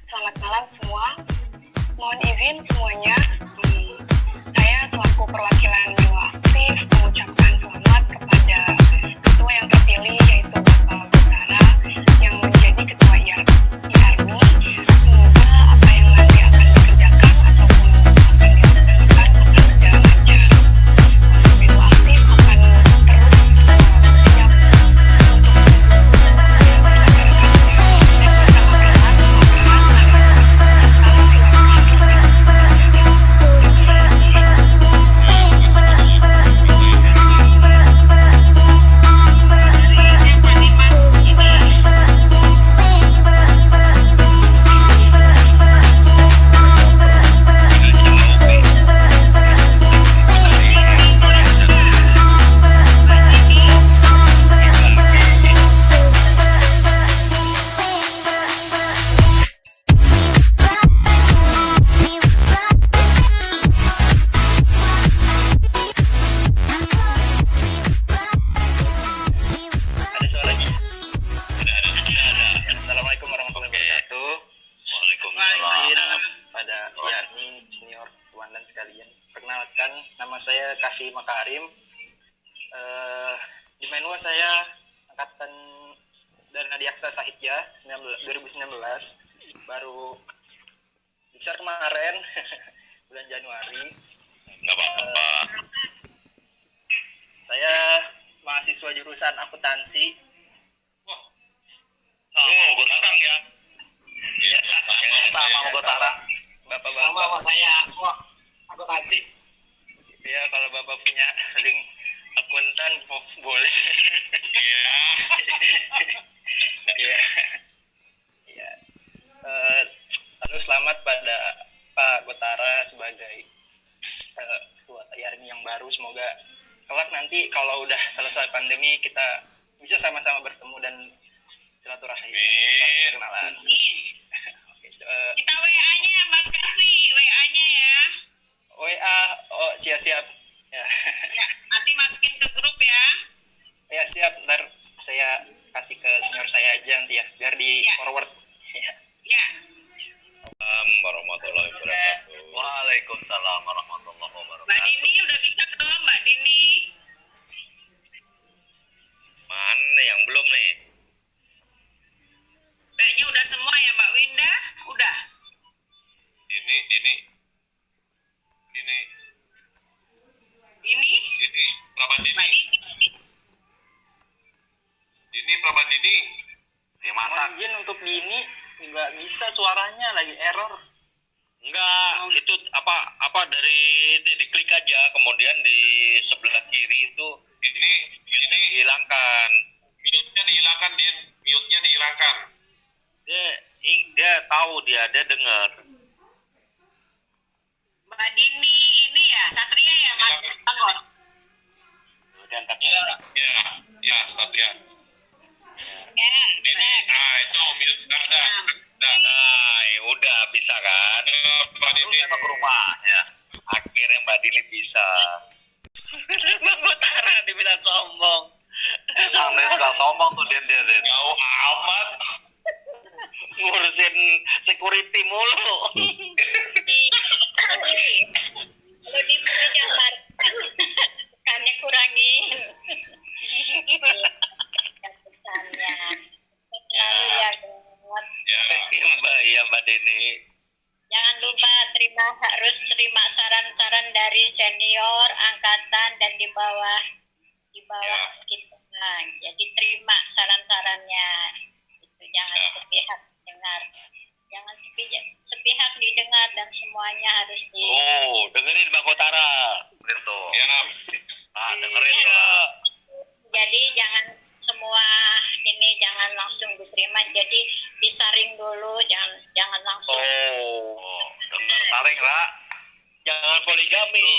Selamat malam semua. Mohon izin semuanya, saya selaku perwakilan Dewa Aktif mengucapkan selamat kepada ketua yang terpilih yaitu Bapak Gutara yang menjadi ketua IARMI. Semoga apa yang nanti akan dikerjakan ataupun akan dilaksanakan akan berjalan lancar. Dewa Aktif akan terus siap untuk Assalamualaikum warahmatullahi wabarakatuh. Waalaikumsalam. Pada IARMI senior tuan dan sekalian, perkenalkan nama saya Kafi Makarim. Di Menua saya angkatan Dana Diaksa Sahidja 2019, baru besar kemarin bulan Januari. Nggak apa-apa. Saya mahasiswa jurusan akuntansi. Wah, sama Gotara ya? Iya, sama Gotara. Bapak-bapak. Sama saya semua akuntansi. Ya, kalau Bapak punya link akuntan boleh. Iya. Iya. Iya. Lalu selamat pada Pak Gotara sebagai ketua IARMI yang baru. Semoga kelak nanti kalau udah selesai pandemi kita bisa sama-sama bertemu dan silaturahmi. Kenalan. Oke, Kita WA-nya ya Mas Kafi, WA-nya ya. WA, oh siap-siap. Ya. Ya, nanti masukin ke grup ya. Ya siap, ntar saya kasih ke senior saya aja nanti ya, biar di Ya. forward. Ya. Ya. Assalamualaikum warahmatullahi wabarakatuh. Waalaikumsalam warahmatullahi Mbak wabarakatuh. Dini udah bisa belum Mbak Dini? Mana yang belum nih? Kayaknya udah semua ya Mbak Winda? Udah. Dini. Ini Prabandini. Mbak Dini. Dini Prabandini. Ya Mohon izin untuk Dini, nggak bisa suaranya lagi error. Enggak, itu apa dari diklik aja, kemudian di sebelah kiri itu ini dihilangkan. Mute-nya dihilangkan, Din. Mute-nya dihilangkan. Dia tahu dia dengar. Mbak Dini ini ya, Satria ya Mas Bangor. Ya, Satria. Ya, Dini, itu mute nggak ada. Nah, udah bisa kan? Mbak Dini emang ke rumahnya. Akhirnya Mbak Dini bisa. Bang Utara dibilang sombong. Emang dia suka sombong tuh dia. Jauh amat. Ngurusin security mulu. Kalau di sini jangan tekannya kurangin. Pesannya. Lalu ya Mbak Dini. jangan lupa harus terima saran-saran dari senior angkatan dan di bawah kita. Nah, jadi terima saran-sarannya. Itu jangan sepihak dengar. Jangan sepihak didengar dan semuanya harus di. Oh, dengerin Bang Utara. Gitu. Ya. Dengerin ya. Jadi jangan semua ini jangan langsung diterima. Jadi disaring dulu, jangan langsung. Oh, dengar saring lah. Jangan poligami.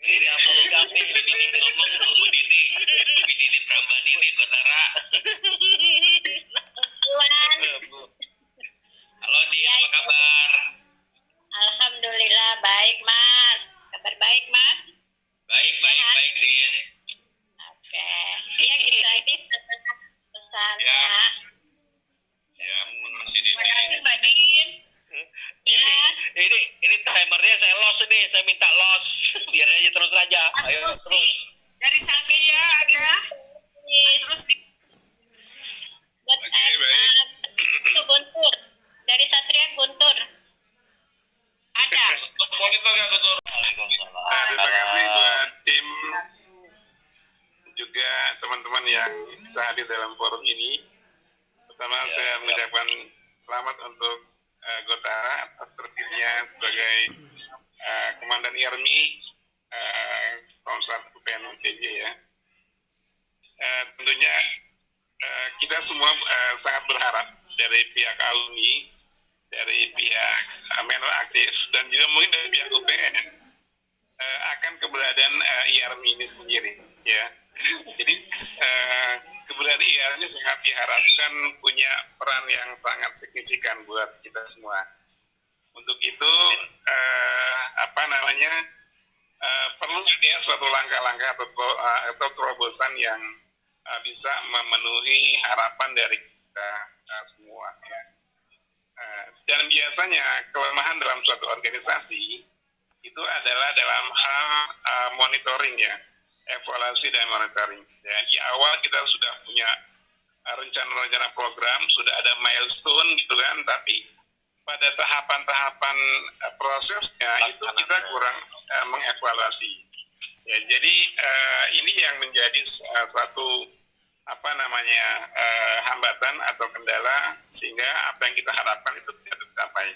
Ini dia poligami. Begini ngomong Bu Dini. Bu Dini Prambani ini Utara. Tuan. Halo Din, apa kabar? Alhamdulillah baik Mas. Kabar baik Mas? Baik Din. Oke. Ya gitu aja pesannya. Ya, makasih Din. Terima kasih Mbak Din. ini, saya minta los. Biar aja terus aja. Mas Ayo Rusdi, terus. dari Satria ada. Mas Rusdi. Buat itu Guntur. Dari Satria Guntur. Ada. Monitor ya, Tutur. Terima kasih buat tim juga teman-teman yang bisa hadir dalam forum ini. Pertama saya mengucapkan selamat untuk Gotara atas terpilihnya sebagai Komandan IARMI Komsat UPN UTJ ya. Tentunya kita semua sangat berharap dari pihak alumni, dari pihak menor aktif, dan juga mungkin dari pihak UPN akan keberadaan IARMI ini sendiri ya. Jadi keberadaan IARMI sangat diharapkan punya peran yang sangat signifikan buat kita semua. Untuk itu perlu ada suatu langkah-langkah atau terobosan yang bisa memenuhi harapan dari kita semua ya. Dan biasanya kelemahan dalam suatu organisasi itu adalah dalam hal monitoring ya, evaluasi dan monitoring. Ya, di awal kita sudah punya rencana-rencana program, sudah ada milestone gitu kan, tapi pada tahapan-tahapan prosesnya itu kita kurang mengevaluasi. Ya, jadi ini yang menjadi suatu hambatan atau kendala sehingga apa yang kita harapkan itu tidak tercapai.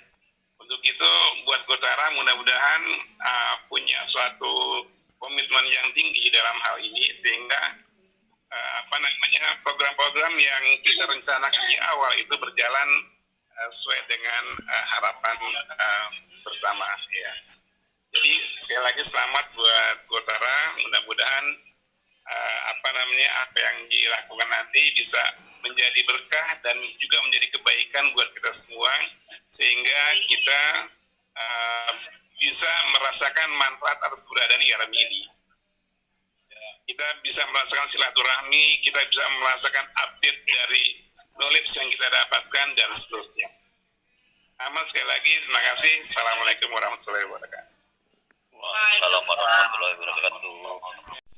Untuk itu buat Gotara mudah-mudahan punya suatu komitmen yang tinggi dalam hal ini sehingga program-program yang kita rencanakan di awal itu berjalan sesuai dengan harapan bersama ya. Jadi sekali lagi selamat buat Gotara, mudah-mudahan apa yang dilakukan nanti bisa menjadi berkah dan juga menjadi kebaikan buat kita semua sehingga kita bisa merasakan manfaat atas keberadaan IARMI ini. Kita bisa merasakan silaturahmi, kita bisa merasakan update dari knowledge yang kita dapatkan dan seterusnya. Amal sekali lagi terima kasih. Assalamualaikum warahmatullahi wabarakatuh. Waalaikumsalam warahmatullahi wabarakatuh.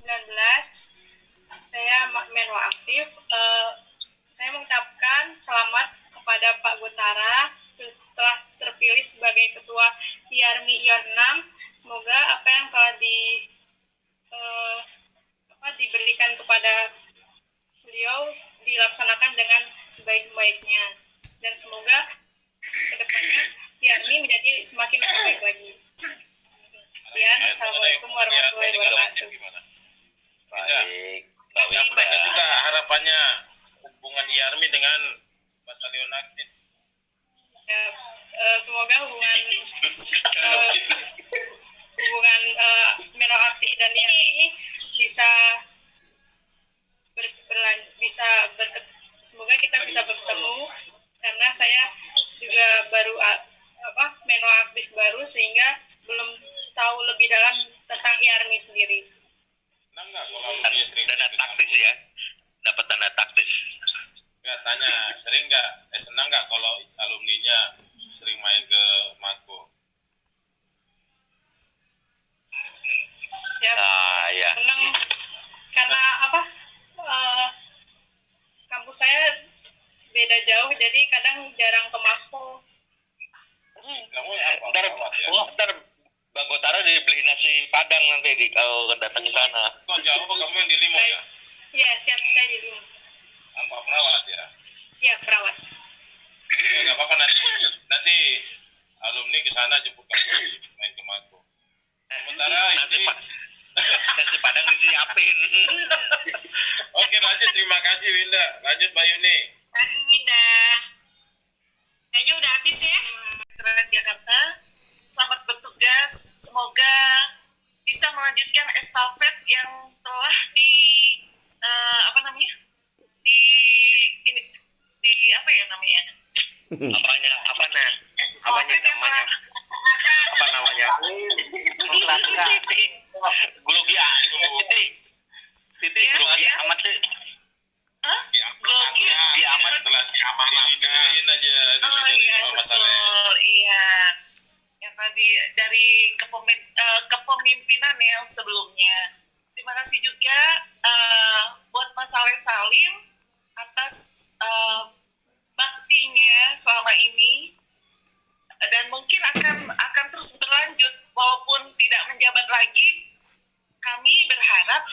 19, saya menwa aktif. Saya mengucapkan selamat kepada Pak Gotara setelah terpilih sebagai Ketua IARMI ION 6. Semoga apa yang telah diberikan kepada beliau dilaksanakan dengan sebaik-baiknya. Dan semoga kedepannya IARMI menjadi semakin lebih baik lagi. Sekian, Assalamualaikum warahmatullahi wabarakatuh. Baik. Sampaikan juga harapannya hubungan IARMI dengan batalion aktif. Ya, semoga hubungan menor aktif dan IARMI semoga kita bisa bertemu karena saya juga baru menor aktif baru sehingga belum tahu lebih dalam tentang IARMI sendiri. Dana taktis ya, dapat dana taktis. Nggak tanya, senang nggak kalau alumninya sering main ke Mako? Ya, ya. senang karena kampus saya beda jauh jadi kadang jarang ke Mako. Kamu Ntar Bang Gotara dibeli nasi Padang nanti kalau datang ke sana. kok jauh kamu yang di Limo ya? Iya, siap, saya di Limo. Apa perawat ya? Iya, perawat. Ya, nggak apa-apa nanti alumni ke sana jemput kamu main ke Mako. Sementara ini Nasi Padang disiapin. Oke lanjut, terima kasih Winda. Lanjut Mbak Yuni. Terima kasih Winda. Kayaknya udah habis ya. Veteran Jakarta. Selamat bertugas. Semoga bisa melanjutkan estafet yang telah Grogi titik grogi amat sih. Grogi aman telah diamanatkan aja oh iya masalah. betul iya yang karena dari kepemimpinan yang sebelumnya. Terima kasih juga buat Mas Saleh Salim atas baktinya selama ini, dan mungkin akan terus berlanjut walaupun tidak menjabat lagi. Kami berharap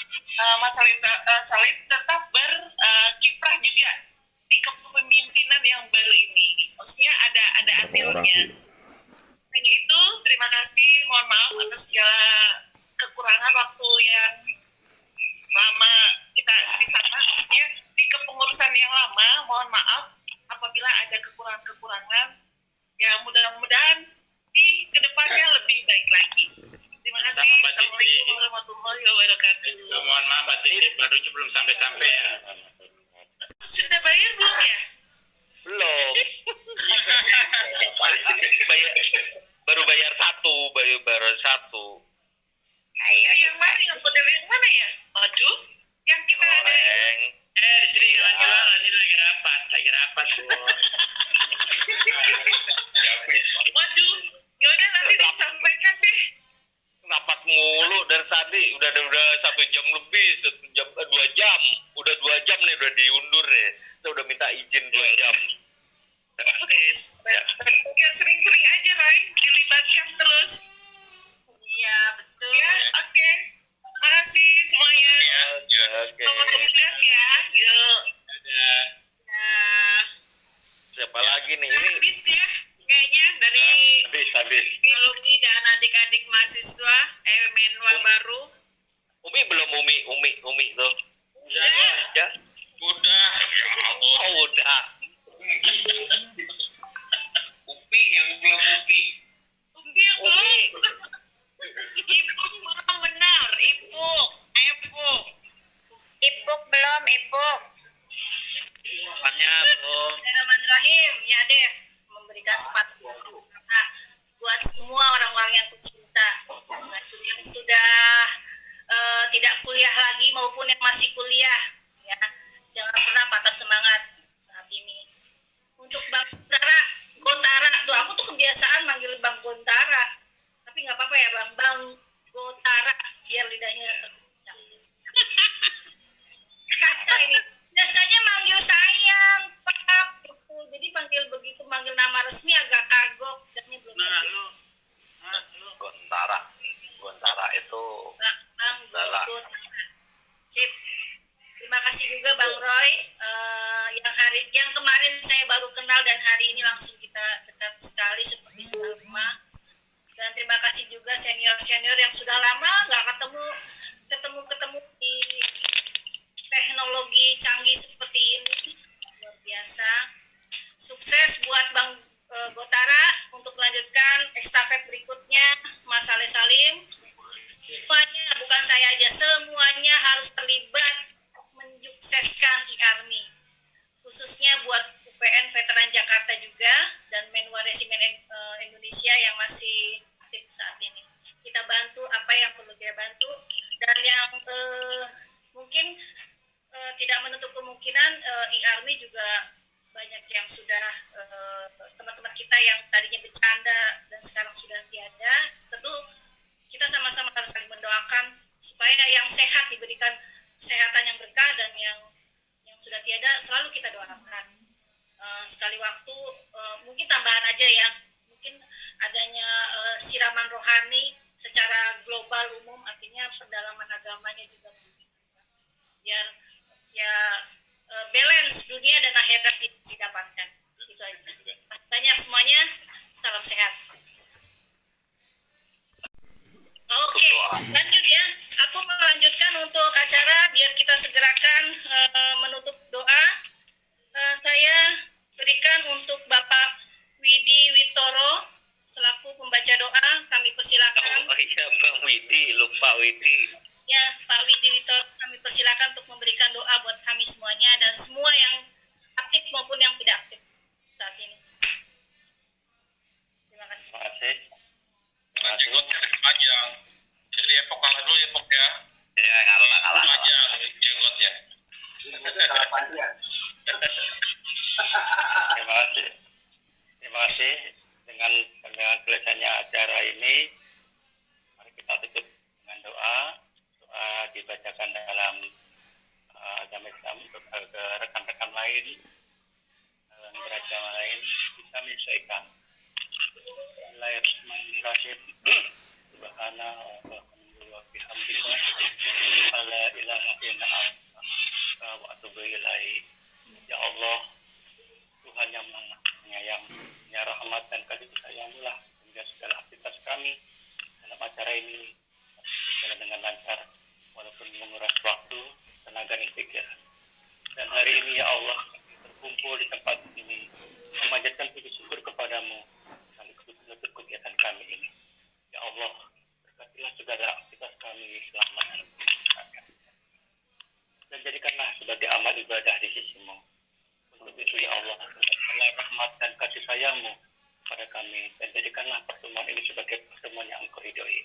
Mas Salim tetap berkiprah juga di kepemimpinan yang baru ini. Maksudnya ada andilnya. Hanya itu, terima kasih. Mohon maaf atas segala kekurangan waktu yang lama kita di sana. Maksudnya di kepengurusan yang lama, mohon maaf apabila ada kekurangan-kekurangan. Ya mudah-mudahan di kedepannya lebih baik lagi. Terima kasih. Assalamualaikum warahmatullahi wabarakatuh. Mohon maaf Mbak Titi, barunya belum sampai-sampai ya. Sudah bayar belum ya? Belum. baru bayar satu. Ayo, yang mana? Yang model yang mana ya? Waduh, yang kita ada. Di sini jalan-jalan, ini lagi rapat Bu. Waduh, yaudah nanti disampaikan deh. Rapat mulu dari tadi, udah 1 jam lebih, 2 jam. Udah 2 jam nih, udah diundur nih. Saya udah minta izin 2 jam. Ya sering-sering aja, Rai, dilibatkan terus. Iya, betul. Ya, oke. Makasih semuanya. Oke. Selamat tugas ya. Yuk. Nah, Siapa lagi nih? Ini habis ya kayaknya dari habis. alumni dan adik-adik mahasiswa menwa baru. Umi belum Umi tuh. Udah. Ya. Udah, ya ampun. Oh, udah. Upi yang belum Upi. Upi yang belum. Ipuk belum benar, Ipuk. Ayo Ipuk. Ipuk belum, Ipuk. Apanya belum? Bismillahirrahmanirrahim. Ya Dev, memberikan sepatu buat semua orang-orang yang kucinta, yang sudah tidak kuliah lagi maupun yang masih kuliah, ya jangan pernah patah semangat saat ini. Untuk Bang Gotara, tuh aku tuh kebiasaan manggil Bang Gontara, tapi nggak apa-apa ya Bang Gotara, biar lidahnya terpecah. Kaca ini biasanya manggil sayang, pap, gitu. Jadi manggil nama resmi agak kagok, dan belum. Lu Gontara itu Bang Lala. Gontara. Sip. Terima kasih juga Bang Roy, yang kemarin saya baru kenal dan hari ini langsung kita dekat sekali seperti sudah lama. Dan terima kasih juga senior-senior yang sudah lama nggak ketemu di teknologi canggih seperti ini. Luar biasa. Sukses buat Bang Gotara untuk melanjutkan estafet berikutnya, Mas Saleh Salim. Semuanya, bukan saya aja, semuanya harus terlibat menyukseskan e-army. Khususnya buat UPN Veteran Jakarta juga dan Menwa Resimen Indonesia yang masih aktif saat ini. Kita bantu apa yang perlu kita bantu, dan yang mungkin tidak menutup kemungkinan e-army juga banyak yang sudah teman-teman kita yang tadinya bercanda dan sekarang sudah tiada. Tentu kita sama-sama harus saling mendoakan supaya yang sehat diberikan kesehatan yang berkah, dan yang sudah tiada selalu kita doakan. Sekali waktu mungkin tambahan aja ya, mungkin adanya siraman rohani secara global umum, artinya pendalaman agamanya juga biar ya balance dunia dan akhirat didapatkan. Itu aja. Banyak semuanya, salam sehat. Oke, lanjut ya. Aku melanjutkan untuk acara biar kita segerakan menutup doa. Saya berikan untuk Bapak Widi Witoro selaku pembaca doa. Kami persilakan. Oh iya Bang Widi, lupa Widi. Ya, Pak Widi Witoro, kami persilakan untuk memberikan doa buat kami semuanya dan semua yang aktif maupun yang tidak aktif saat ini. Terima kasih. Terima kasih. Karena jenggotnya lebih panjang. Jadi Epok kalah dulu ya Epok ya. Ya kalah. Panjang jenggotnya. Terima kasih. Dengan dengan selesainya acara ini, mari kita tutup dengan doa dibacakan dalam agama Islam untuk rekan-rekan lain beragama lain bisa menyesuaikan. Bismillahirrahmanirrahim. Subhanallah wa bihamdika la ilaha illa anta wa atubu ilaik. Ya Allah, Tuhan yang Maha Penyayang, punya rahmat dan kasih sayang-Lah sehingga segala aktivitas kami dalam acara ini berjalan dengan lancar walaupun menguras waktu, tenaga dan pikiran. Dan hari ini ya Allah, berkumpul di tempat ini memanjatkan puji syukur kepadamu sekaligus menutup kegiatan kami ini. Ya Allah, berkatilah segala aktivitas kami selamat dan jadikanlah sebagai amal ibadah di sisimu. Untuk itu ya Allah, rahmat dan kasih sayangmu pada kami dan jadikanlah pertemuan ini sebagai pertemuan yang Engkau ridhoi.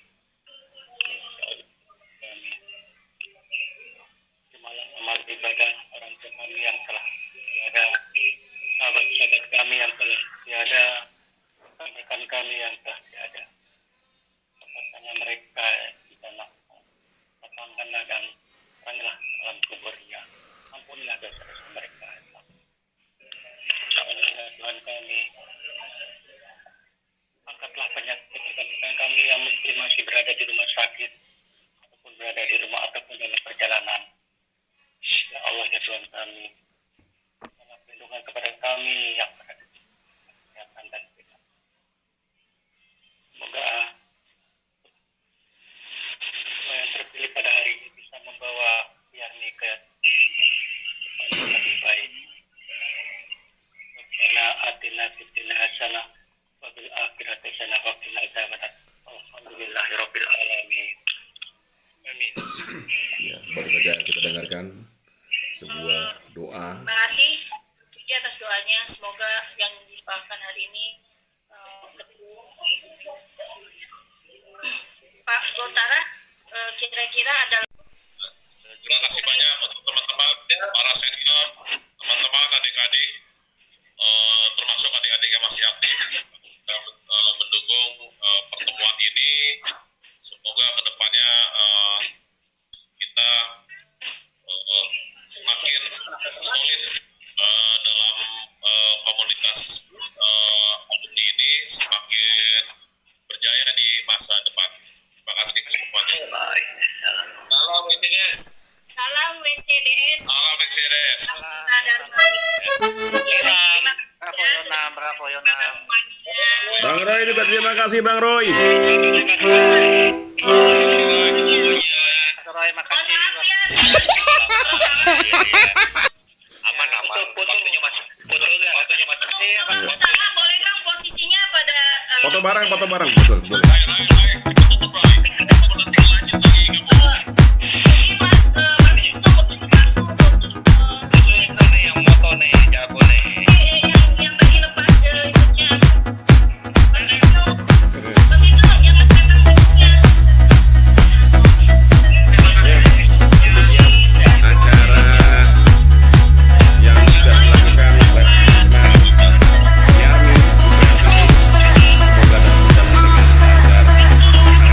Terimalah amal ibadah orang tua kami yang telah tiada, sahabat-sahabat kami yang telah tiada, rekan kami yang telah tiada. Katanya mereka di dalam lapangkanlah dan terangilah alam kuburnya. Ampunilah dosa-dosa mereka. Ya Tuhan kami, angkatlah penyakit kami yang mungkin masih berada di rumah sakit ataupun berada di rumah ataupun dalam perjalanan. Ya Allah ya Tuhan kami, tolong perlindungan kepada kami yang berada di kesehatan dan kita. Semoga yang terpilih pada hari ini bisa membawa Yarni ke depan yang lebih baik. Rabbana atina fid dunya hasanah wa fil akhirati hasanah wa qina adzabannar. Alhamdulillahirabbil alamin. Amin. Ya, baru saja kita dengarkan sebuah doa. Terima kasih atas doanya. Semoga yang didoakan hari ini Pak Gotara, kira-kira ada. Terima kasih banyak untuk teman-teman, para senior, teman-teman, adik-adik, termasuk adik-adik yang masih aktif mendukung pertemuan ini. Semoga kedepannya kita semakin solid dalam komunitas alumni ini, semakin berjaya di masa depan. Terima kasih semuanya. Baik. Salam WCDS. Salam WCDS. Salam WCDS. Bang Roy juga terima kasih Bang Roy. Makasih. Aman. Waktunya masih. Waktunya masih. Sama boleh dong posisinya pada Foto bareng, betul. mungkin Mas Isnu bantu untuk yang moto nih, jago nih. yang tadi lepas ikutnya Mas Isnu jangan tembak bajunya. Acara yang sudah dilakukan oleh Yarni semoga dalam perjalanan dengan lancar.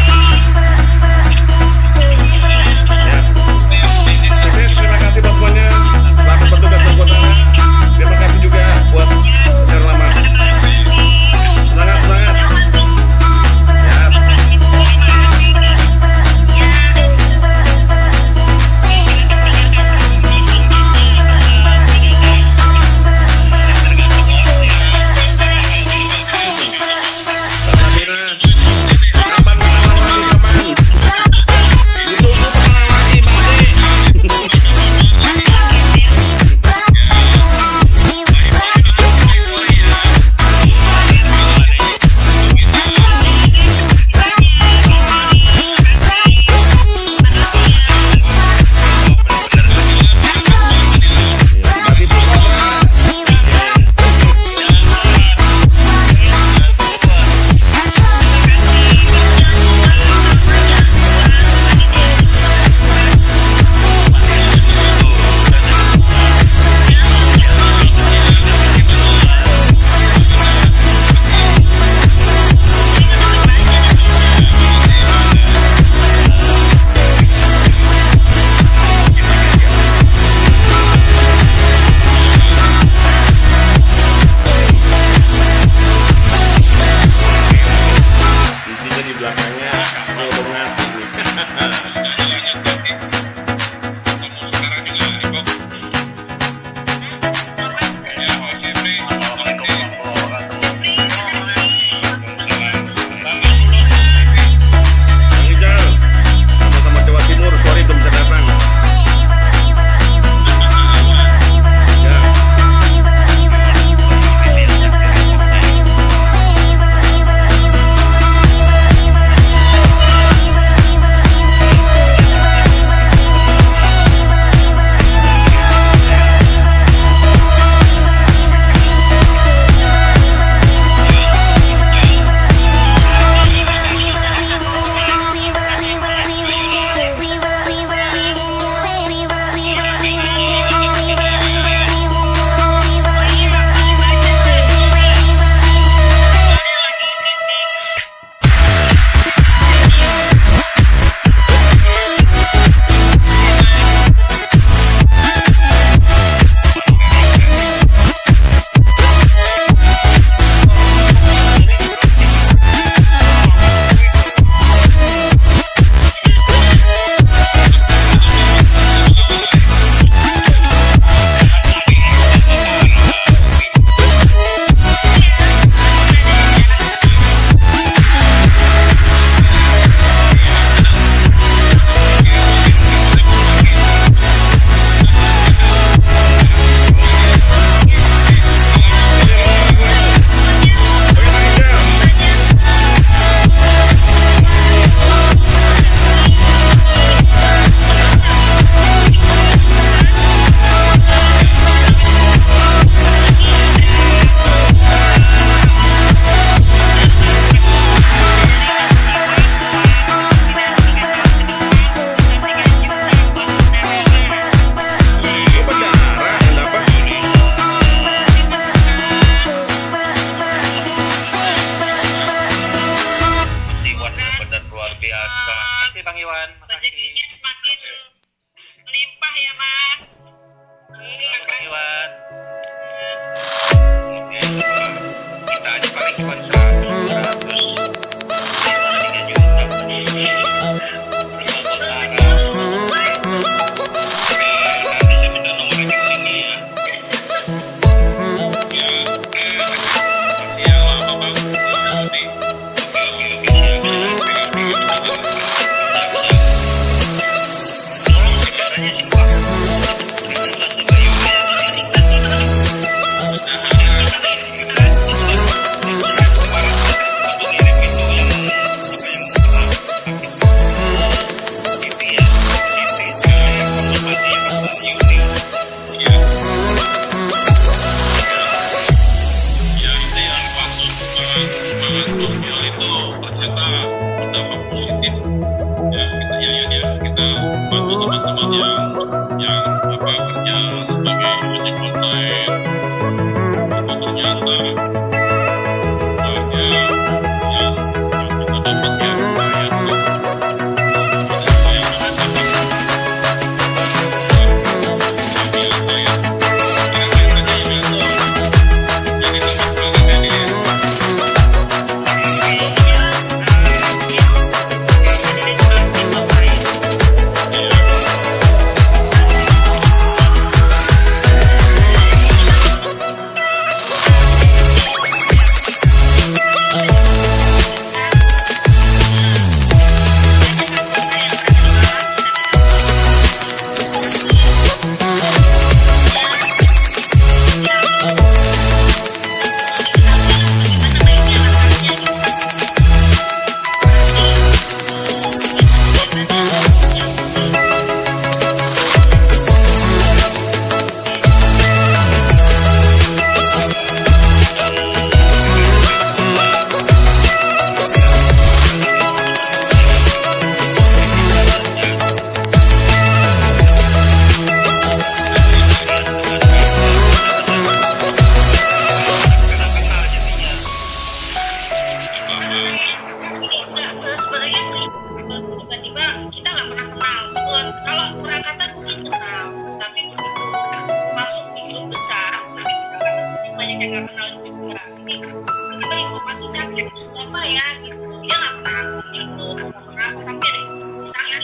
informasi saya itu siapa ya gitu, dia nggak pernah ikut atau kenapa, tapi ada informasi saya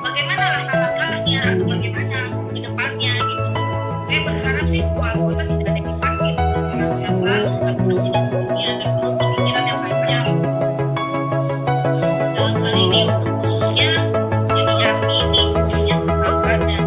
bagaimana langkah-langkahnya atau bagaimana ke depannya gitu. Saya berharap sih semua anggota tidak ada yang dipakai, sehat-sehat selalu, tapi tidak punya pemikiran yang panjang. Dalam hal ini untuk khususnya yang diarti ini fungsinya harus ada.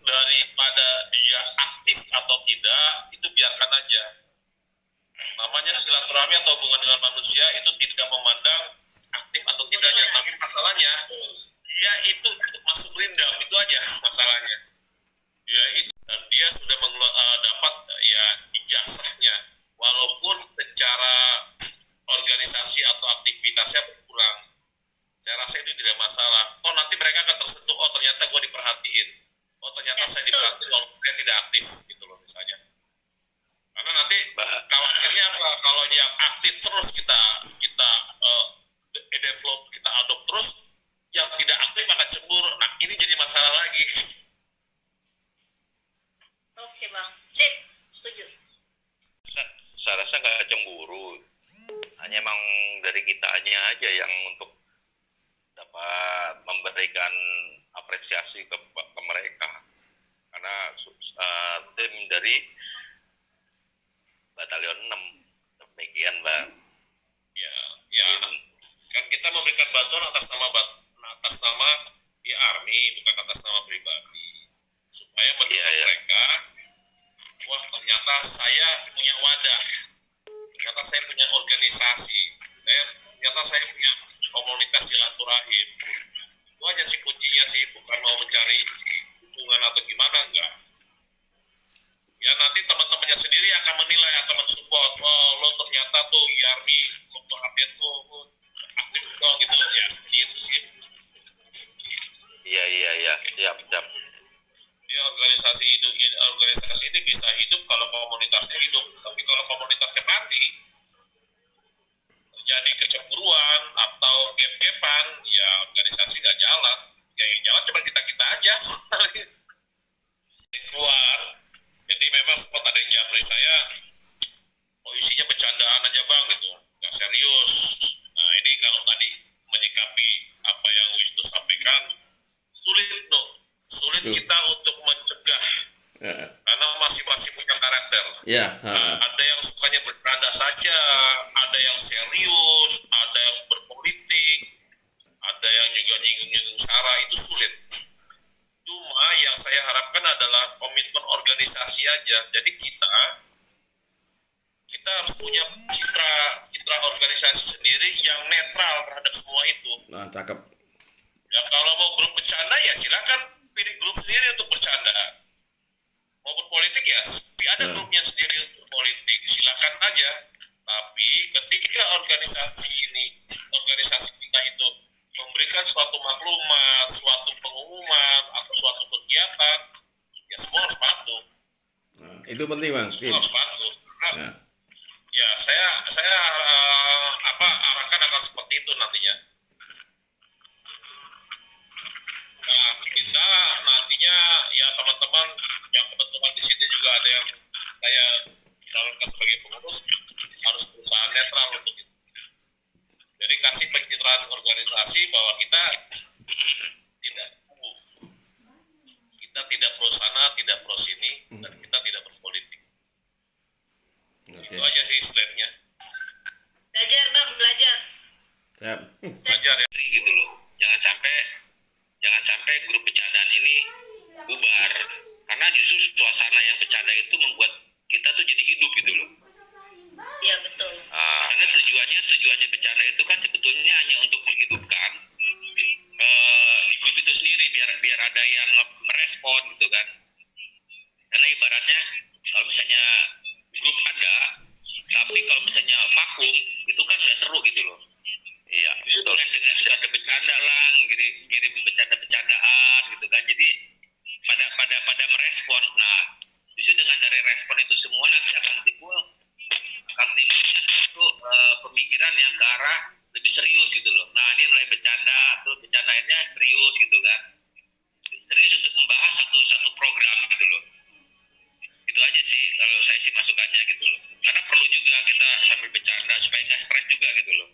Daripada dia aktif atau tidak, itu biarkan aja. namanya silaturahmi atau hubungan dengan manusia itu tidak memandang aktif atau tidaknya, tapi masalahnya dia itu masuk rindam, itu aja masalahnya. Dia itu, dan dia sudah dapat ya ijazahnya, walaupun secara organisasi atau aktivitasnya berkurang. Saya rasa itu tidak masalah. Oh, nanti mereka akan tersentuh, oh ternyata gue diperhatiin, oh ternyata saya diperhatiin walaupun saya tidak aktif gitu loh misalnya. Karena nanti khawatirnya apa, kalau yang aktif terus kita develop, kita adopt terus, yang tidak aktif akan cemburu. Nah ini jadi masalah lagi. Oke bang, sip, setuju. Saya rasa nggak cemburu, hanya emang dari kitanya aja yang untuk dapat memberikan apresiasi ke mereka, karena tim dari Batalion 6 demikian bang. Ya kan kita memberikan bantuan atas nama ya Army, bukan atas nama pribadi, supaya mendukung mereka. Wah ternyata saya punya wadah, ternyata saya punya organisasi, ternyata saya punya komunitas silaturahim. Itu aja sih kuncinya sih, bukan mau mencari dukungan atau gimana, enggak. Ya nanti teman-temannya sendiri akan menilai atau mensupport. Oh lo ternyata tuh Army, lo perhatian tuh aktif tuh gitu ya, seperti itu sih. Iya, siap. Ya organisasi ini bisa hidup kalau komunitasnya hidup, tapi kalau komunitasnya mati, terjadi kecemburuan atau gap-gapan, ya organisasi nggak jalan. Ya yang jalan cuma kita aja. Keluar. Jadi memang sempat ada yang japri saya, oh isinya bercandaan aja bang gitu, nggak serius. Nah ini kalau tadi menyikapi apa yang Wisnu sampaikan, sulit kita untuk mencegah, karena masih punya karakter. Ada yang sukanya bercanda saja, ada yang serius, ada yang berpolitik, ada yang juga nyinggung-nyinggung sara, itu sulit. Cuma yang saya harapkan adalah komitmen organisasi aja. Jadi kita harus punya citra organisasi sendiri yang netral terhadap semua itu. Nah, cakep. Ya kalau mau grup bercanda ya silakan pilih grup sendiri untuk bercanda. Mau berpolitik ya ada grupnya sendiri untuk politik, silakan aja. Tapi ketika organisasi kita itu memberikan suatu maklumat, suatu pengumuman atau suatu kegiatan, ya semua harus patuh. Nah, itu penting bang. Semua harus patuh. Ya saya arahkan akan seperti itu nantinya. Nah kita nantinya ya teman-teman yang kebetulan di sini juga ada yang saya calonkan sebagai pengurus, harus berusaha netral untuk itu. Jadi kasih pencitraan organisasi bahwa kita tidak kubu, kita tidak pro sana, tidak pro sini, dan kita tidak berpolitik. Itu aja sih slide-nya. Belajar bang, belajar. Belajar ya. Gitu loh, jangan sampai grup bercandaan ini bubar, karena justru suasana yang bercanda itu membuat kita tuh jadi hidup gitu loh. Iya betul. Karena tujuannya bercanda itu kan sebetulnya hanya untuk menghidupkan di grup itu sendiri, biar ada yang merespon gitu kan. Karena ibaratnya kalau misalnya grup ada, tapi kalau misalnya vakum itu kan nggak seru gitu loh. Iya. Itu dengan sudah ada bercanda lah, ngirim bercandaan gitu kan. Jadi pada merespon. Nah, justru dengan dari respon itu semua nanti akan timbulnya satu pemikiran yang ke arah lebih serius gitu loh. Nah ini mulai bercanda, tuh bercanda akhirnya serius gitu kan. Serius untuk membahas satu program gitu loh. Itu aja sih kalau saya sih masukannya gitu loh. Karena perlu juga kita sambil bercanda supaya nggak stres juga gitu loh.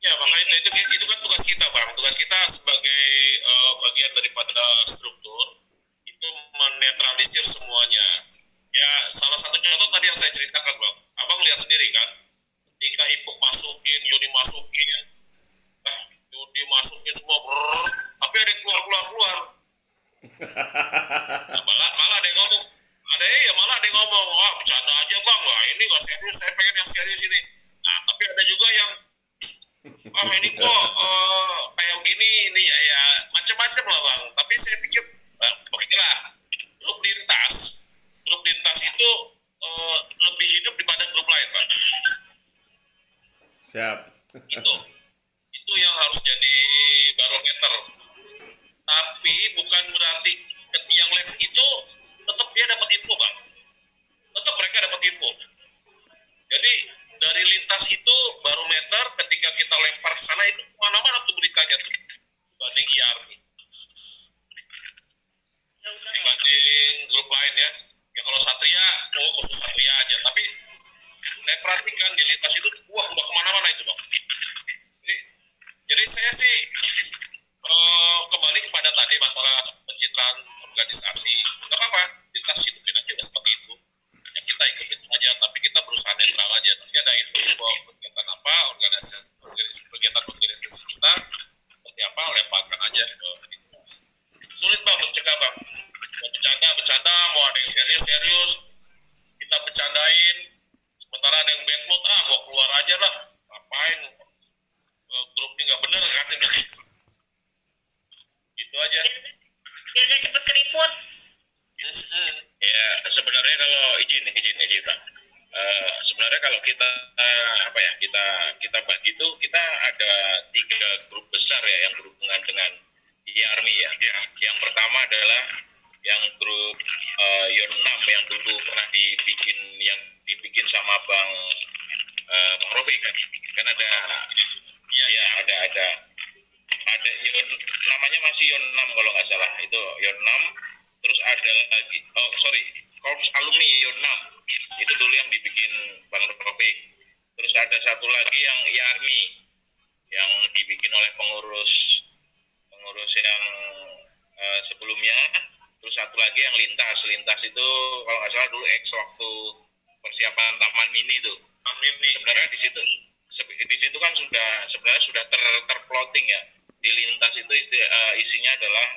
Ya makanya itu kan tugas kita bang. Tugas kita sebagai bagian daripada struktur itu menetralisir semuanya. Ya salah satu contoh tadi yang saya ceritakan bang, abang lihat sendiri kan, ketika Ipuk masukin, Yudi masukin semua, tapi ada yang keluar. Nah, malah ada yang ngomong, malah ada yang ngomong, bercanda aja saya pengen yang serius ini. Nah, tapi ada juga yang ini kok kayak gini ini ya macam-macam lah bang. Tapi saya pikir oke lah, grup lintas itu lebih hidup daripada grup lain bang. Siap. Itu yang harus jadi barometer. Tapi bukan berarti yang live itu tetap dia dapat info bang. Tetap mereka dapat info. Jadi dari lintas itu barometer, ketika kita lempar ke sana itu mana-mana tuh beritanya tuh dibanding IARMI, dibanding grup lain ya. Ya kalau Satria, khusus Satria aja. Tapi saya perhatikan di lintas itu, wah udah kemana-mana itu bang. Jadi saya sih kembali kepada tadi masalah pencitraan organisasi. Nggak apa-apa, lintas hidupin aja udah seperti itu. Ya kita ikutin aja, tapi kita berusaha netral aja. Nanti ada info kegiatan apa, kegiatan organisasi kita seperti apa, lemparkan aja. Sulit bang mencegah bang. Mau bercanda, mau ada yang serius, kita bercandain. Sementara ada yang bad mood, gua keluar aja lah. Ngapain? Grupnya nggak bener kan? Gitu aja. Biar gak cepet keriput. Ya sebenarnya kalau izin Bang. Sebenarnya kalau kita kita bagi itu, kita ada 3 grup besar ya yang berhubungan dengan IARMI ya. Yang pertama adalah yang grup Yon 6 yang dulu pernah dibikin sama Bang Rofi kan ada Yon, namanya masih Yon 6 kalau nggak salah, itu Yon 6. Terus ada lagi Korps Alumni Yon 6 itu dulu yang dibikin Bang Rofi. Terus ada satu lagi yang IARMI yang dibikin oleh pengurus yang sebelumnya. Terus satu lagi yang lintas itu kalau nggak salah dulu waktu persiapan Taman Mini tuh. Sebenarnya di situ kan sudah terplotting ya. Di lintas itu isinya adalah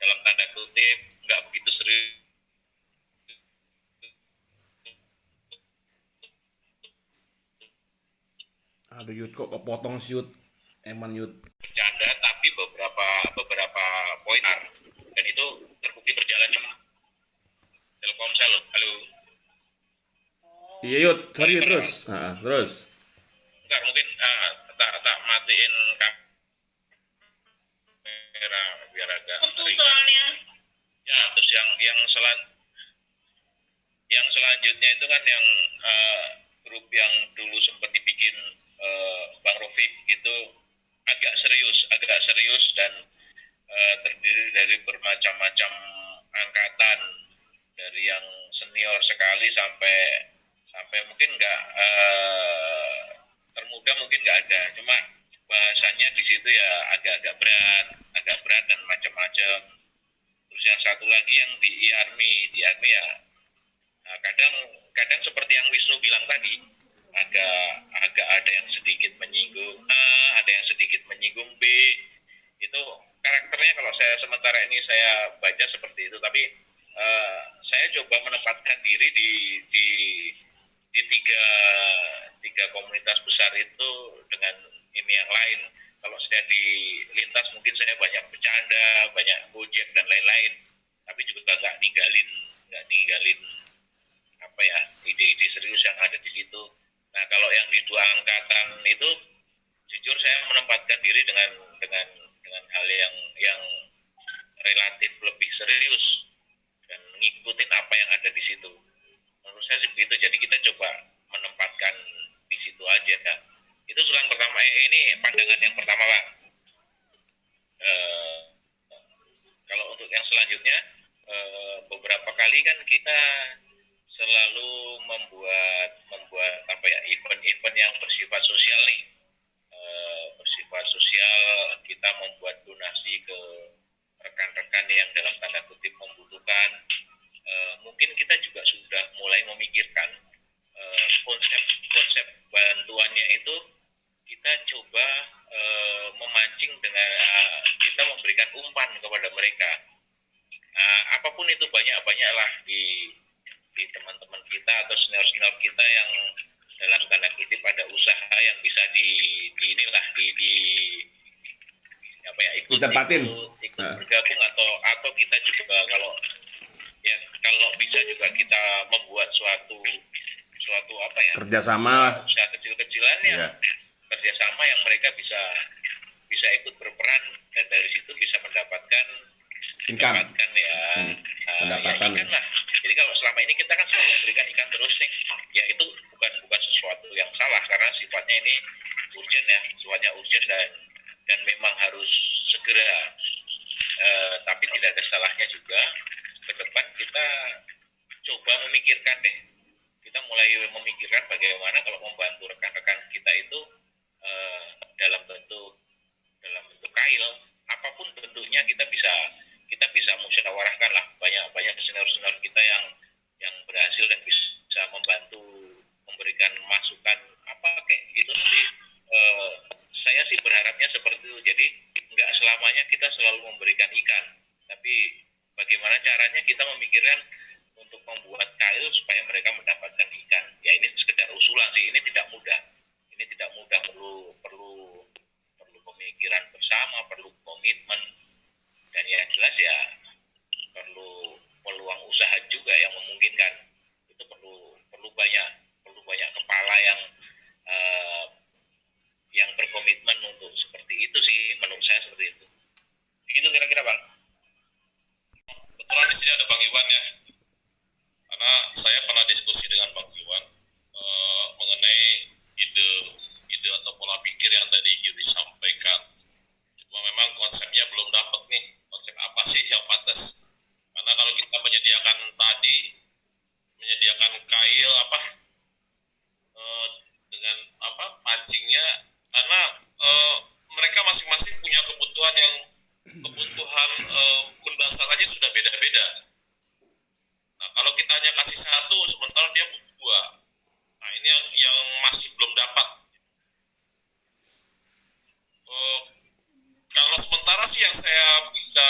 dalam tanda kutip nggak begitu serius. Aduh Yud, kok kepotong sih Yud, Eman Yud. Bercanda tapi beberapa poin dan itu terbukti berjalan cuma Telkomsel. Halo. Iya Yud, sorry Yud, terus. Bentar, mungkin tak matiin kamera biar agak Putus soalnya. Ya, terus yang selanjutnya itu kan yang grup yang dulu sempat dibikin Bang Rofiq itu agak serius dan terdiri dari bermacam-macam angkatan, dari yang senior sekali sampai mungkin nggak termuda mungkin nggak ada, cuma bahasanya di situ ya agak berat dan macam-macam. Terus yang satu lagi yang di IARMI ya kadang seperti yang Wisnu bilang tadi, agak ada yang sedikit menyinggung A, ada yang sedikit menyinggung B. Itu karakternya kalau sementara ini saya baca seperti itu, tapi saya coba menempatkan diri di tiga komunitas besar itu dengan ini yang lain. Kalau saya di lintas mungkin saya banyak bercanda, banyak gojek dan lain-lain, tapi juga nggak ninggalin ide-ide serius yang ada di situ. Nah kalau yang di 2 angkatan itu jujur saya menempatkan diri dengan hal yang relatif lebih serius dan ngikutin apa yang ada di situ. Menurut saya sih begitu. Jadi kita coba menempatkan di situ aja kan. Itu selang pertama, ini pandangan yang pertama Pak. Kalau untuk yang selanjutnya, beberapa kali kan kita selalu membuat event-event yang bersifat sosial nih. Bersifat sosial, kita membuat donasi ke rekan-rekan yang dalam tanda kutip membutuhkan. Mungkin kita juga sudah mulai memikirkan konsep bantuannya itu kita coba memancing dengan kita memberikan umpan kepada mereka. Apapun itu banyaklah di teman-teman kita atau senior-senior kita yang dalam tanda kutip ada usaha yang bisa ikut bergabung atau kita juga kalau bisa juga kita membuat suatu kerjasama usaha kecil-kecilan kerjasama yang mereka bisa ikut berperan dan dari situ bisa mendapatkan pendapatan ikan lah. Jadi kalau selama ini kita kan selalu memberikan ikan terus nih, ya itu bukan sesuatu yang salah karena sifatnya ini sifatnya urgent dan memang harus segera. Tapi tidak ada salahnya juga ke depan kita coba memikirkan deh. Kita mulai memikirkan bagaimana kalau membantu rekan-rekan kita itu dalam bentuk kail, apapun bentuknya kita bisa musyawarahkan lah, banyak senior-senior kita yang berhasil dan bisa membantu memberikan masukan kayak gitu. Jadi saya sih berharapnya seperti itu. Jadi nggak selamanya kita selalu memberikan ikan, tapi bagaimana caranya kita memikirkan untuk membuat kail supaya mereka mendapatkan ikan. Ya ini sekedar usulan sih, ini tidak mudah, perlu pemikiran bersama, perlu komitmen, dan yang jelas ya perlu peluang usaha juga yang memungkinkan. Itu perlu banyak kepala yang berkomitmen untuk seperti itu sih, menurut saya seperti itu. Begitu kira-kira Bang. Kebetulan di sini ada Bang Iwan ya, karena saya pernah diskusi dengan Bang Iwan mengenai ide atau pola pikir yang tadi Yudi sampaikan. Cuma memang konsepnya belum dapat nih, konsep apa sih yang pantas. Karena kalau kita menyediakan kail dengan pancingnya, karena mereka masing-masing punya kebutuhan mendasar aja sudah beda-beda. Nah kalau kita hanya kasih satu, sementara dia butuh dua. Nah ini yang masih belum dapat. Kalau sementara sih yang saya bisa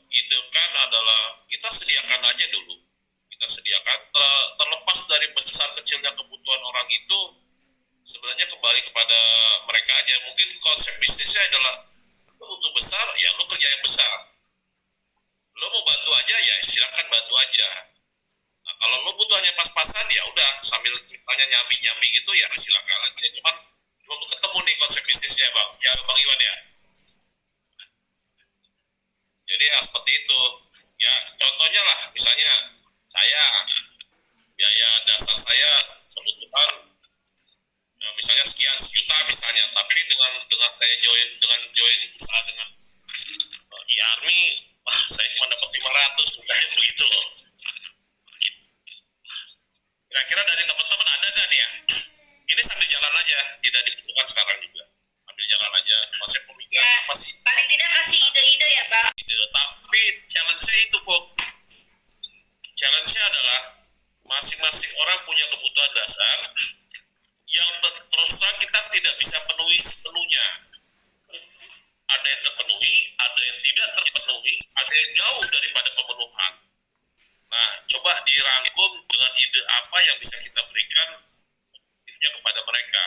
idekan adalah kita sediakan aja dulu. Kita sediakan, terlepas dari besar kecilnya kebutuhan orang itu, sebenarnya kembali kepada mereka aja. Mungkin konsep bisnisnya adalah lo butuh besar, ya lo kerja yang besar. Lo mau bantu aja, ya silakan bantu aja. Nah kalau lo butuhnya pas-pasan, ya udah sambil misalnya nyambi gitu, ya silakan aja. Cuman belum ketemu nih konsep bisnisnya Bang Iwan ya. Jadi ya seperti itu. Ya contohnya lah, misalnya biaya dasar saya kebutuhan misalnya sekian sejuta misalnya, tapi dengan saya join usaha dengan e-army, saya cuma dapat 500 misalnya begitu loh. Kira-kira dari teman-teman ada gak nih ya? Ini sambil jalan aja, tidak dibutuhkan sekarang juga. Ambil jalan aja, konsep pemikiran Ya, apa sih? paling tidak kasih ide-ide ya Pak. Tapi challenge-nya itu kok. Challenge-nya adalah masing-masing orang punya kebutuhan dasar yang terus terang kita tidak bisa penuhi sepenuhnya. Ada yang terpenuhi, ada yang tidak terpenuhi, ada yang jauh daripada pemenuhan. Nah, coba dirangkum dengan ide apa yang bisa kita berikan kepada mereka.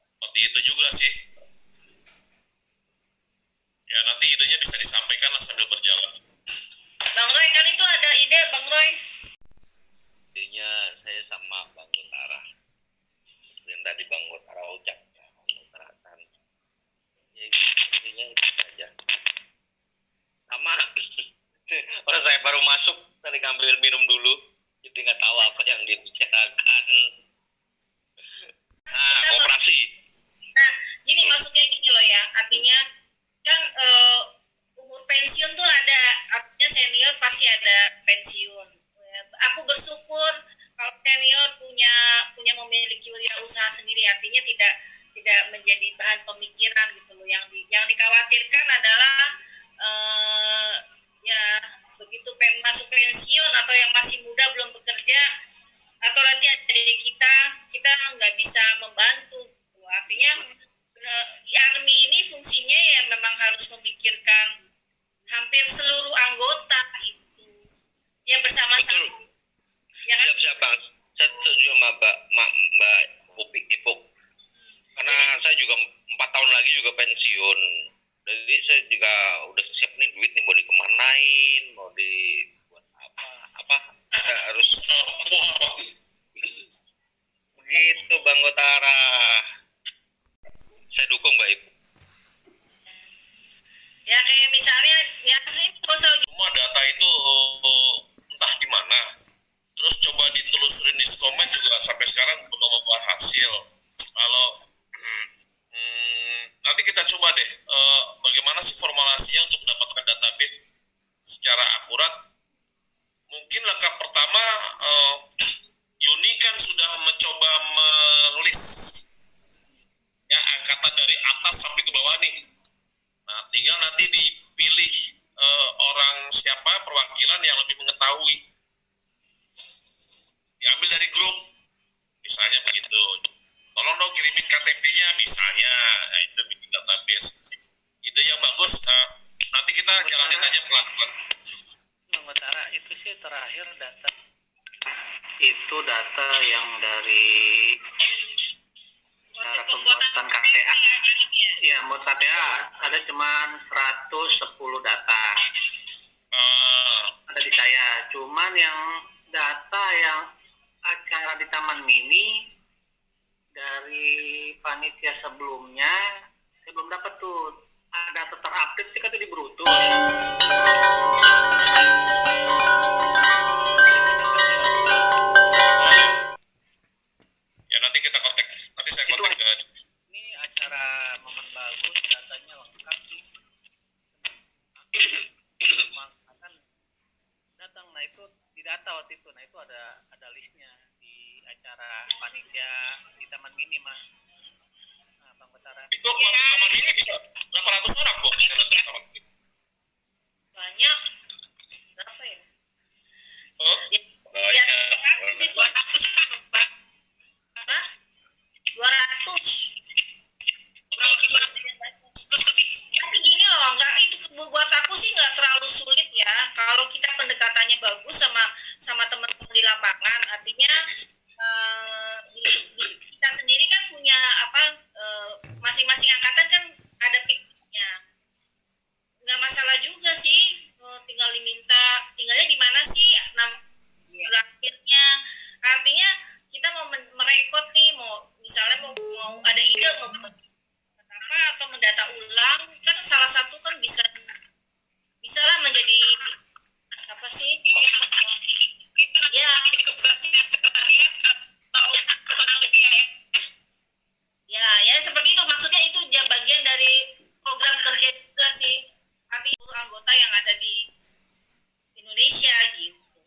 Seperti itu juga sih. Ya nanti idenya bisa disampaikan lah sambil berjalan. Bang Roy, kan itu ada ide Bang Roy. Idenya saya sama Bang Utara. Yang tadi Bang Utara ucap ya, mengutarakan. Ya idenya itu saja. Sama. Orang saya baru masuk tadi ngambil minum dulu, jadi nggak tahu apa yang dibicarakan. Nah, operasi. Nah, gini maksudnya gini loh ya, artinya kan umur pensiun tuh ada, artinya senior pasti ada pensiun. Aku bersyukur kalau senior punya memiliki wirausaha sendiri, artinya tidak menjadi bahan pemikiran gitu loh. Yang dikhawatirkan adalah ya begitu masuk pensiun atau yang masih muda belum bekerja atau nanti ada kita nggak bisa membantu. Artinya army ini fungsinya ya memang harus memikirkan hampir seluruh anggota itu ya bersama-sama. Ya kan? Siap Bang, saya setuju sama Mbak Upik Ipuk. Karena saya juga 4 tahun lagi juga pensiun. Jadi saya juga udah siap nih duit nih mau dikemanain, mau dibuat apa kita harus begitu Bang Gotara. Saya dukung Mbak Ibu. Ya kayak misalnya ya sih Semua data itu entah di mana. Terus coba ditelusurin di komen juga sampai sekarang belum membuat hasil. Kalau nanti kita coba deh bagaimana sih formulasinya untuk mendapatkan database secara akurat. Mungkin langkah pertama Yuni kan sudah mencoba menulis ya angkatan dari atas sampai ke bawah nih. Nah, tinggal nanti dipilih orang siapa perwakilan yang lebih mengetahui. Diambil dari grup, misalnya begitu. Tolong dong kirimin KTP-nya misalnya, nah itu bikin database. Itu yang bagus. Nanti kita jalanin aja pelan-pelan. Sementara itu sih terakhir data itu data yang dari cara pembuatan KTA. Ya, buat KTA ada cuma 110 data. Ada di saya. Cuman yang data yang acara di Taman Mini dari panitia sebelumnya saya belum dapat tuh. Ada terupdate sih katanya di Brutus. Ya nanti kita kontak. Nanti saya kontak ke ini acara momen bagus, datanya lengkap sih. Akan datang, nah itu di data waktu itu, nah itu ada listnya di acara panitia di Taman Mini Mas. Nah, Bang Betara. itu waktu Taman Mini bisa 800 orang kok. banyak berapa ya? Oh, Ya, banyak. sih 200 apa? 200. Tapi gini loh, nggak itu buat aku sih nggak terlalu sulit ya. Kalau kita pendekatannya bagus sama teman-teman di lapangan, artinya kita sendiri kan punya masing-masing angkatan kan ada pikirnya. Nggak masalah juga sih, tinggal tinggalnya di mana sih akhirnya. Artinya kita mau merekod nih, misalnya mau ada ide mau apa atau mendata ulang, kan salah satu kan bisa lah menjadi apa sih? Ya. Ya seperti itu, maksudnya itu bagian dari program kerja juga sih. Artinya seluruh anggota yang ada di Indonesia gitu.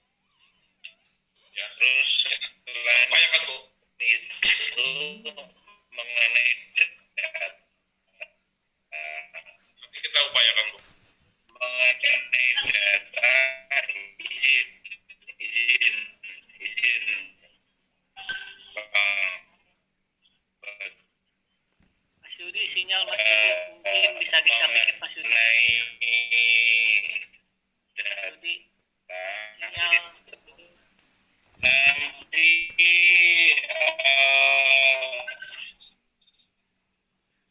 Ya terus Upayakan Bu. itu mengenai Nanti kita upayakan Bu. mengenai data izin Mas Yudi, sinyal Mas Yudi mungkin bisa geser dikit Mas Yudi. Yudi, sinyal nanti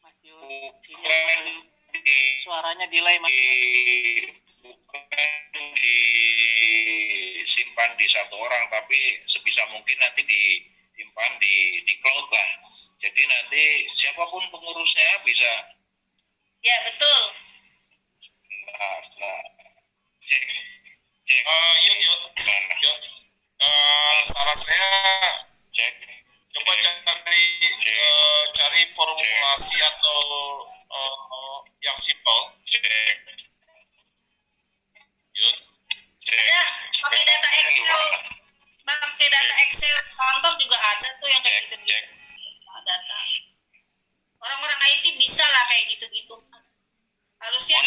Mas Yudi, sinyal suaranya delay Mas Yudi. bukan disimpan di satu orang, tapi sebisa mungkin nanti disimpan di cloud lah. Jadi nanti siapapun pengurusnya bisa. Ya betul. Nah, cek. Yuk. Saran saya Cek. coba cari formulasi atau yang simpel. Cek. Yuk. Ada pakai data Excel kantor juga ada tuh yang kayak gitu. Data. Orang-orang IT bisa lah kayak gitu-gitu. Harusnya.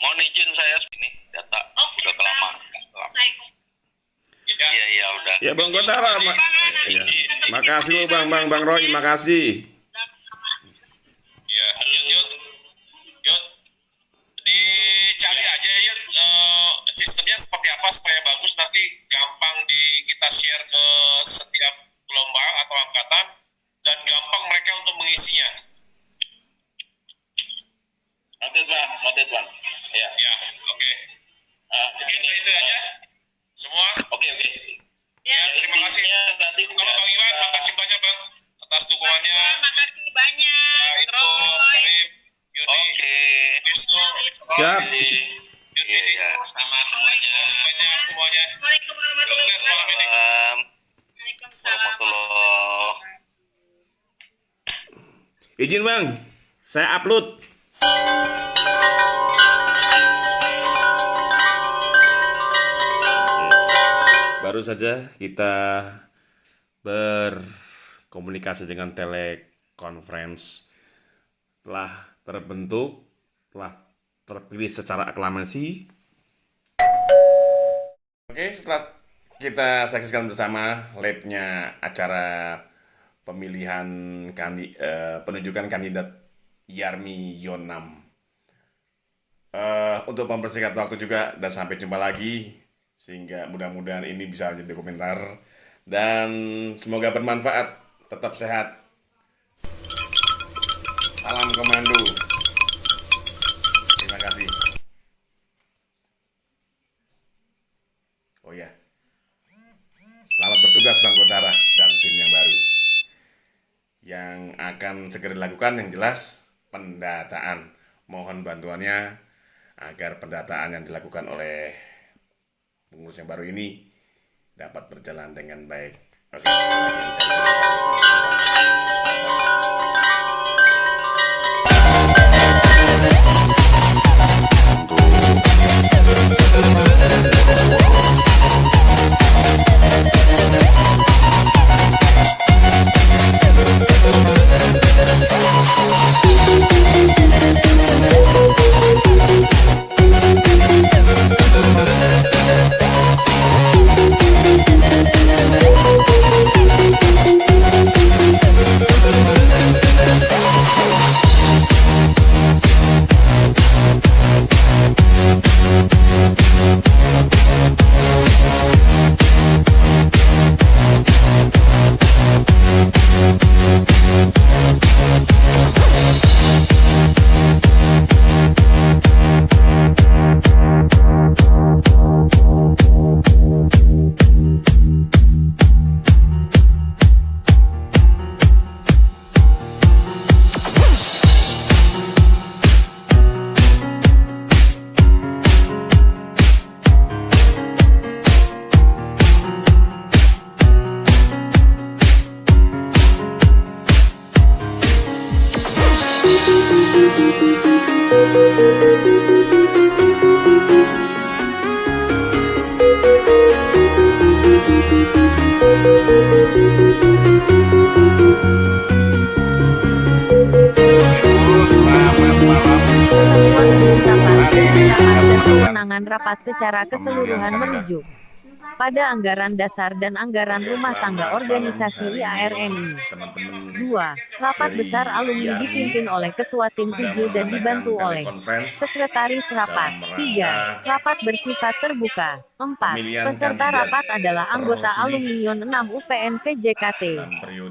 Mohon izin saya ini data udah kelamaan. Selesai. Iya udah. Ya Bang Gotara, ya. Makasih Bang Roy, makasih. Ya, yuk. noted bang. Ya. Ya, oke. Begini itu aja. Semua. Oke. Ya, terima kasih. Nanti kalau Bang Iwan, makasih banyak bang atas dukungannya. Makasih banyak. Oke. Siap. Iya. Sama semuanya. Semuanya. Assalamualaikum warahmatullahi wabarakatuh. Warahmatullah. Izin bang, saya upload. Baru saja kita berkomunikasi dengan telekonferensi telah terbentuk, telah terpilih secara aklamasi. Oke, setelah kita saksikan bersama live-nya acara pemilihan penunjukan kandidat Yarmi Yonam. Untuk mempersingkat waktu juga, dan sampai jumpa lagi, sehingga mudah-mudahan ini bisa menjadi komentar dan semoga bermanfaat. Tetap sehat. Salam komando. Terima kasih. Oh ya, selamat bertugas Bang Kotara dan tim yang baru yang akan segera dilakukan. Yang jelas pendataan, mohon bantuannya agar pendataan yang dilakukan oleh pengurus yang baru ini dapat berjalan dengan baik. Oke, sekali lagi ucapkan terima kasih. Sampai kewenangan rapat secara keseluruhan merujuk pada anggaran dasar dan anggaran rumah tangga organisasi IARMI. 2. Rapat besar alumni dipimpin oleh Ketua Tim 7 dan dibantu oleh Sekretaris Rapat. 3. Rapat bersifat terbuka. 4. Peserta rapat adalah anggota alumni YON 6 UPN VJKT.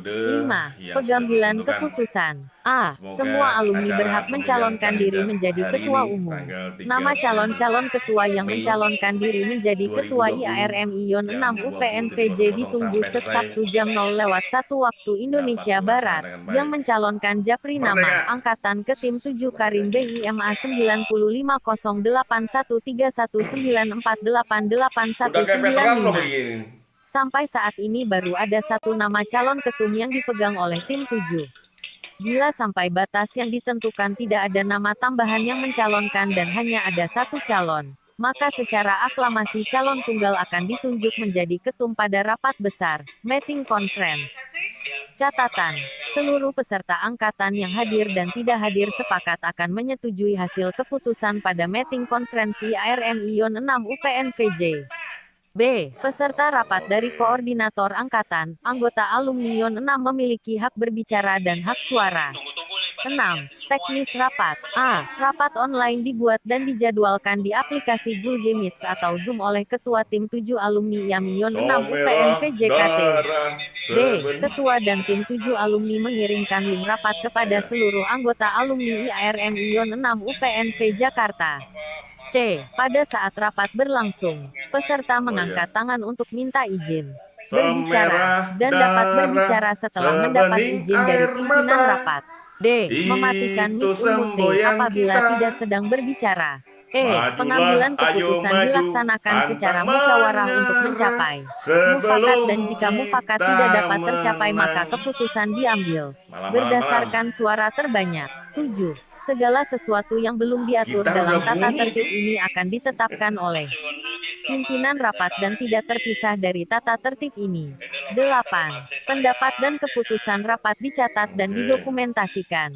5. Pengambilan keputusan. A. Semua alumni berhak mencalonkan diri menjadi ketua umum. Nama calon-calon ketua yang mencalonkan diri menjadi ketua IARMI YON 6 UPN VJ ditunggu Sabtu jam 0:01 waktu Indonesia Barat. Yang mencalonkan Japri nama Angkatan ke Tim 7 Karim BIMA 9508131948819. Sampai saat ini baru ada satu nama calon ketum yang dipegang oleh Tim 7. Bila sampai batas yang ditentukan tidak ada nama tambahan yang mencalonkan dan hanya ada satu calon, maka secara aklamasi calon tunggal akan ditunjuk menjadi ketum pada rapat besar, meeting conference. Catatan, seluruh peserta angkatan yang hadir dan tidak hadir sepakat akan menyetujui hasil keputusan pada meeting konferensi IARMI YON 6 UPN VJ. B. Peserta rapat dari koordinator angkatan, anggota alumni YON 6 memiliki hak berbicara dan hak suara. 6. Teknis rapat. A. Rapat online dibuat dan dijadwalkan di aplikasi Google Meets atau Zoom oleh Ketua Tim 7 Alumni Yamion 6 UPN VJKT. B. Ketua dan Tim 7 Alumni mengirimkan link rapat kepada seluruh anggota alumni IARM Ion 6 UPN Jakarta. C. Pada saat rapat berlangsung, peserta mengangkat tangan untuk minta izin berbicara dan dapat berbicara setelah mendapat izin dari pimpinan rapat. D. Mematikan mic umum D apabila tidak sedang berbicara. E. Pengambilan keputusan dilaksanakan secara musyawarah untuk mencapai mufakat dan jika mufakat tidak dapat tercapai maka keputusan diambil berdasarkan suara terbanyak. 7. Segala sesuatu yang belum diatur dalam tata tertib ini akan ditetapkan oleh pimpinan rapat dan tidak terpisah dari tata tertib ini. 8. Pendapat dan keputusan rapat dicatat dan didokumentasikan.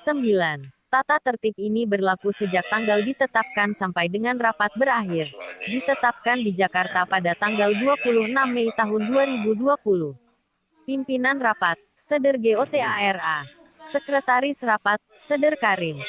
9. Tata tertib ini berlaku sejak tanggal ditetapkan sampai dengan rapat berakhir. Ditetapkan di Jakarta pada tanggal 26 Mei tahun 2020. Pimpinan rapat, Seder GOTARA. Sekretaris rapat, Seder Karim.